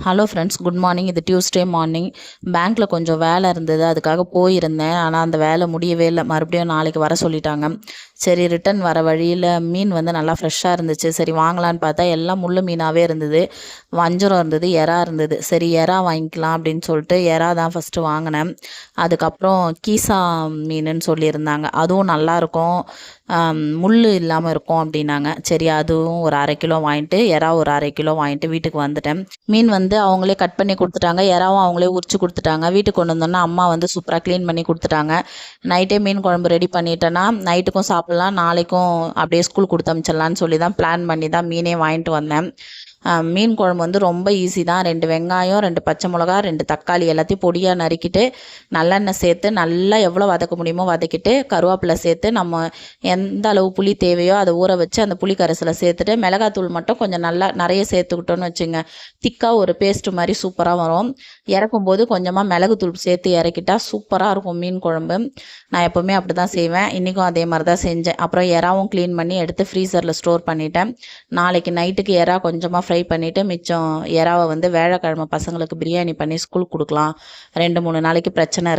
Hello friends, good morning. இது Tuesday morning. பேங்க்கில் கொஞ்சம் வேலை இருந்தது, அதுக்காக போயிருந்தேன். ஆனால் அந்த வேலை முடியவே இல்லை, மறுபடியும் நாளைக்கு வர சொல்லிட்டாங்க. சரி, ரிட்டன் வர வழியில் மீன் வந்து நல்லா ஃப்ரெஷ்ஷாக இருந்துச்சு. சரி வாங்கலான்னு பார்த்தா எல்லாம் முள்ளு மீனாகவே இருந்தது. வஞ்சரம் இருந்தது, எறா இருந்தது. சரி எறா வாங்கிக்கலாம் அப்படின்னு சொல்லிட்டு எறா தான் ஃபஸ்ட்டு வாங்கினேன். அதுக்கப்புறம் கீசா மீனுன்னு சொல்லியிருந்தாங்க, அதுவும் நல்லாயிருக்கும், முள் இல்லாமல் இருக்கும் அப்படின்னாங்க. சரி அதுவும் ஒரு 1/2 கிலோ வாங்கிட்டு, எறா ஒரு 1/2 கிலோ வாங்கிட்டு வீட்டுக்கு வந்துட்டேன். மீன் வந்து அவங்களே கட் பண்ணி கொடுத்துட்டாங்க, எறாவும் அவங்களே உரிச்சு கொடுத்துட்டாங்க. வீட்டுக்கு கொண்டு வந்தோன்னா அம்மா வந்து சூப்பராக க்ளீன் பண்ணி கொடுத்துட்டாங்க. நைட்டே மீன் குழம்பு ரெடி பண்ணிட்டேன்னா நைட்டுக்கும் சாப்பிட்லாம், நாளைக்கும் அப்படியே ஸ்கூல் கொடுத்து அமிச்சிடலான்னு சொல்லி தான் பிளான் பண்ணி தான் மீனே வாங்கிட்டு வந்தேன். மீன் குழம்பு வந்து ரொம்ப ஈஸி தான். 2 வெங்காயம், 2 பச்சை மிளகா, 2 தக்காளி எல்லாத்தையும் பொடியாக நறுக்கிட்டு நல்லெண்ணெய் சேர்த்து நல்லா எவ்வளோ வதக்க முடியுமோ வதக்கிட்டு, கருவேப்பிலை சேர்த்து நம்ம எந்த அளவு புளி தேவையோ அதை ஊற வச்சு அந்த புளி கரைசலை சேர்த்துட்டு, மிளகாத்தூள் மட்டும் கொஞ்சம் நல்லா நிறைய சேர்த்துக்கிட்டோன்னு வச்சுங்க, திக்காக ஒரு பேஸ்ட் மாதிரி சூப்பராக வரும். இறக்கும்போது கொஞ்சமாக மிளகுத்தூள் சேர்த்து இறக்கிட்டா சூப்பராக இருக்கும் மீன் குழம்பு. நான் எப்போவுமே அப்படி தான் செய்வேன், இன்றைக்கும் அதே மாதிரி தான் செஞ்சேன். அப்புறம் எறாவும் க்ளீன் பண்ணி எடுத்து ஃப்ரீசரில் ஸ்டோர் பண்ணிட்டேன். நாளைக்கு நைட்டுக்கு எறா கொஞ்சமாக ஃப்ரை பண்ணிவிட்டு மிச்சம் எறாவை வந்து வியாழக்கிழமை பசங்களுக்கு பிரியாணி பண்ணி ஸ்கூலுக்கு கொடுக்கலாம். 2-3 நாளைக்கு பிரச்சனை இருக்குது.